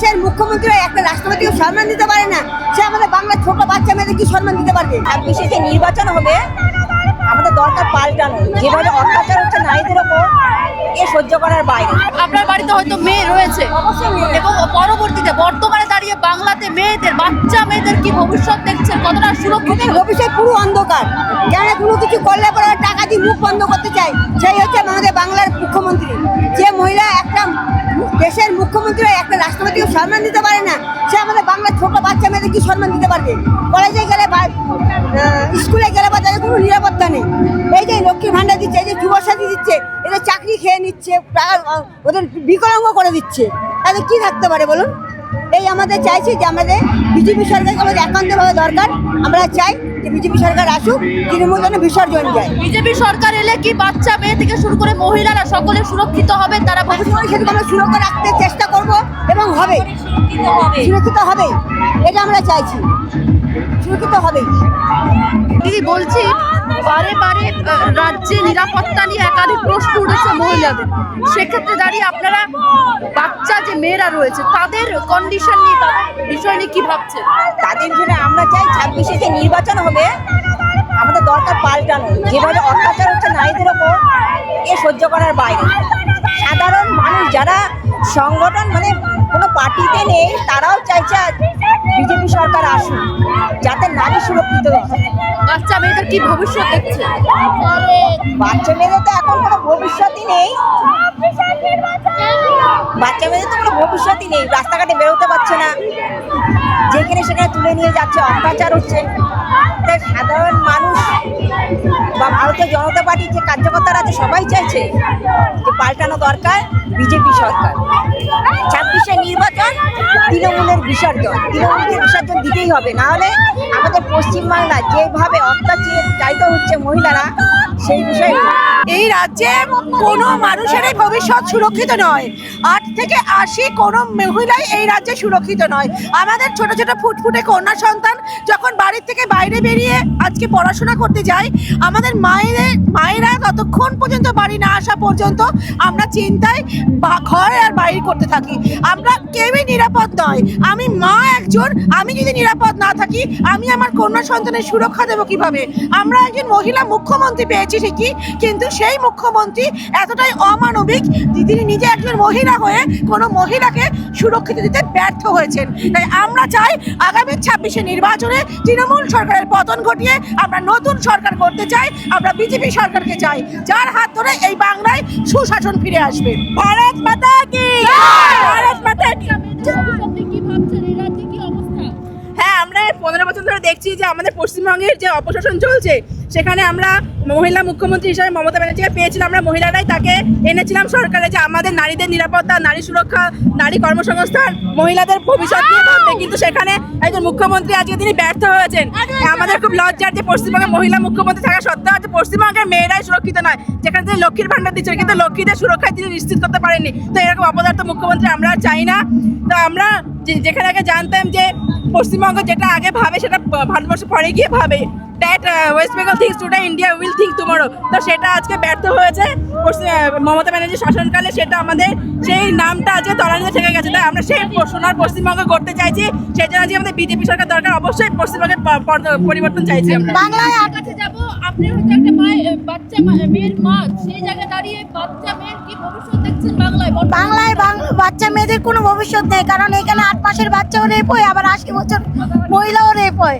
দেশের মুখ্যমন্ত্রী একটা রাষ্ট্রপতিকে সম্মান দিতে পারে না, সে আমাদের বাংলার ছোট বাচ্চা মেয়েদের কি সম্মান দিতে পারবে? আর বিশেষ যে নির্বাচন হবে, আমাদের দরকার পাল্টানো। যেভাবে অত্যাচার হচ্ছে নারীদের ওপর, এ সহ্য করার বাইরে। আপনার বাড়িতে হয়তো মেয়ে রয়েছে এবং পরবর্তীতে বর্তমানে দাঁড়িয়ে বাংলাতে মেয়েদের, বাচ্চা মেয়েদের কি ভবিষ্যৎ দেখছেন, কতটা সুরক্ষিত? ভবিষ্যৎ পুরো অন্ধকার। কেন কোনো কিছু করলে পরে টাকা দিয়ে মুখ বন্ধ করতে চায়, সেই হচ্ছে আমাদের বাংলার মুখ্যমন্ত্রী। যে মহিলা একটা দেশের মুখ্যমন্ত্রী একটা রাষ্ট্রপতিকে সম্মান দিতে পারে না, সে আমাদের বাংলার ছোট বাচ্চা মেয়েদের কি সম্মান দিতে পারবে? কলেজে গেলে স্কুলে গেলে বা তাদের কোনো নিরাপত্তা নেই। এই যে লক্ষ্মীর ভান্ডার দিচ্ছে, এই যে যুবসাথী দিচ্ছে, এদের চাকরি খেয়ে নিচ্ছে, ওদের বিকলাঙ্গ করে দিচ্ছে, তাদের কি থাকতে পারে বলুন? এই আমাদের চাইছি যে আমাদের বিজেপি সরকারকে আমাদের একান্তভাবে দরকার। আমরা চাই যে বিজেপি সরকার আসুক, তৃণমূল যেন বিসর্জন যায়। বিজেপি সরকার এলে কি বাচ্চা মেয়ে থেকে শুরু করে মহিলারা সকলে সুরক্ষিত হবে? তারা সেটাকে আমরা সুরক্ষা রাখতে চেষ্টা করব এবং হবে, সুরক্ষিত হবে, এটা আমরা চাইছি, সুরক্ষিত হবে। দিদি বলছি, বারে বারে রাজ্যে নিরাপত্তা নিয়ে একাধিক প্রশ্ন উঠেছে মহিলাদের। সেক্ষেত্রে দাঁড়িয়ে আপনারা বাচ্চা যে মেয়েরা রয়েছে তাদের কন্ডিশন নিয়ে, তাদের বিষয় নিয়ে কি ভাবছেন? তাদের জন্য আমরা চাই 26-এ যে নির্বাচন হবে, আমাদের দরকার পাল্টানো। যেভাবে অত্যাচার হচ্ছে নারীদের ওপর, এ সহ্য করার বাইরে। সাধারণ মানুষ যারা সংগঠন মানে কোনো পার্টিতে নেই, তারাও চাইছে বিজেপি সরকার আসুক, যাতে নারী সুরক্ষিত হয়। বাচ্চা মেয়েদের কি ভবিষ্যৎ দেখছে? বাচ্চা মেয়েদের তো এখন কোনো ভবিষ্যৎই নেই। বাচ্চা মেয়েদের তো কোনো ভবিষ্যৎই নেই, রাস্তাঘাটে বেরোতে পারছে না, যেখানে সেখানে তুলে নিয়ে যাচ্ছে, অত্যাচার হচ্ছে। তাই সাধারণ মানুষ বা ভারতীয় জনতা পার্টির যে কার্যকর্তারা আছে, সবাই চাইছে যে পাল্টানো দরকার বিজেপি সরকার। 26-এ নির্বাচন, তৃণমূলের বিসর্জন। তৃণমূলকে বিসর্জন দিতেই হবে, না হলে আমাদের পশ্চিমবাংলা যেভাবে অত্যাচারিত হচ্ছে মহিলারা, সেই বিষয়ে এই রাজ্যে কোনো মানুষেরই ভবিষ্যৎ সুরক্ষিত নয়। 8 থেকে 80 কোনো মহিলাই এই রাজ্যে সুরক্ষিত নয়। আমাদের ছোট ছোট ফুটফুটে কন্যা সন্তান যখন বাড়ির থেকে বাইরে বেরিয়ে আজকে পড়াশোনা করতে যায়, আমাদের মায়েরা ততক্ষণ পর্যন্ত বাড়ি না আসা পর্যন্ত আমরা চিন্তায় ঘর আর বাইরে করতে থাকি। আমরা কেউই নিরাপদ নয়। আমি মা একজন, আমি যদি নিরাপদ না থাকি, আমি আমার কন্যা সন্তানের সুরক্ষা দেবো কিভাবে? আমরা একজন মহিলা মুখ্যমন্ত্রী পেয়েছি ঠিকই, কিন্তু সেই মুখ্যমন্ত্রী এতটাই অমানবিক, তিনি নিজে একজন মহিলা হয়ে কোনো মহিলাকে সুরক্ষিত দিতে ব্যর্থ হয়েছেন। তাই আমরা চাই আগামী 26-এ নির্বাচনে তৃণমূল সরকারের পতন ঘটিয়ে আমরা নতুন সরকার করতে চাই। আমরা বিজেপি সরকারকে চাই, যার হাত ধরে এই বাংলায় সুশাসন ফিরে আসবে। ভারত মাতা কি জয়! ভারত মাতা কি। কি ভাবছেন, এই রাজ্যে কি অবস্থা? হ্যাঁ, আমরা 15 বছর ধরে দেখছি যে আমাদের পশ্চিমবঙ্গের যে অপশাসন চলছে, সেখানে আমরা মহিলা মুখ্যমন্ত্রী হিসাবে মমতা ব্যানার্জিকে পেয়েছিলাম। আমরা মহিলারাই তাকে এনেছিলাম সরকারে, যে আমাদের নারীদের নিরাপত্তা, নারী সুরক্ষা, নারী কর্মসংস্থান, মহিলাদের ভবিষ্যৎ নিয়ে ভাববে। কিন্তু সেখানে একজন মুখ্যমন্ত্রী আজকে তিনি ব্যর্থ হয়েছেন। আমাদের খুব লজ্জার যে পশ্চিমবঙ্গে মহিলা মুখ্যমন্ত্রী থাকা সত্ত্বেও আজকে পশ্চিমবঙ্গের মেয়েরাই সুরক্ষিত নয়। যেখানে তিনি লক্ষ্মীর ভান্ডার দিচ্ছেন, কিন্তু লক্ষ্মীদের সুরক্ষায় তিনি নিশ্চিত করতে পারেননি। তো এরকম অপদার্থ মুখ্যমন্ত্রী আমরা চাই না। তো আমরা যেখানে আগে জানতাম যে পশ্চিমবঙ্গ যেটা আগে ভাবে সেটা ভারতবর্ষ পরে গিয়ে ভাবে, that West Bengal things today, India will think tomorrow. তো সেটা আজকে ব্যর্থ হয়েছে মমতা ব্যানার্জির শাসনকালে। সেটা আমাদের সেই নামটা আজকে তলানিতে থেকে গেছে। তাই আমরা সেই সোনার পশ্চিমবঙ্গ করতে চাইছি। সেই জন্য আজকে আমাদের বিজেপি সরকার দরকার, অবশ্যই পশ্চিমবঙ্গের পরিবর্তন চাইছি আমরা। বাংলায় কাছে যাবো, আপনি হচ্ছে একটা বাচ্চা মেয়ের মা, সেই জায়গায় দাঁড়িয়ে বাচ্চা মেয়ের কি ভবিষ্যৎ দেখছেন বাংলায়? বাংলায় বাচ্চা মেয়েদের কোনো ভবিষ্যৎ নেই, কারণ এখানে 8 মাসের বাচ্চাও রেপ হয়, আবার 80 বছর মহিলাও রেপ হয়।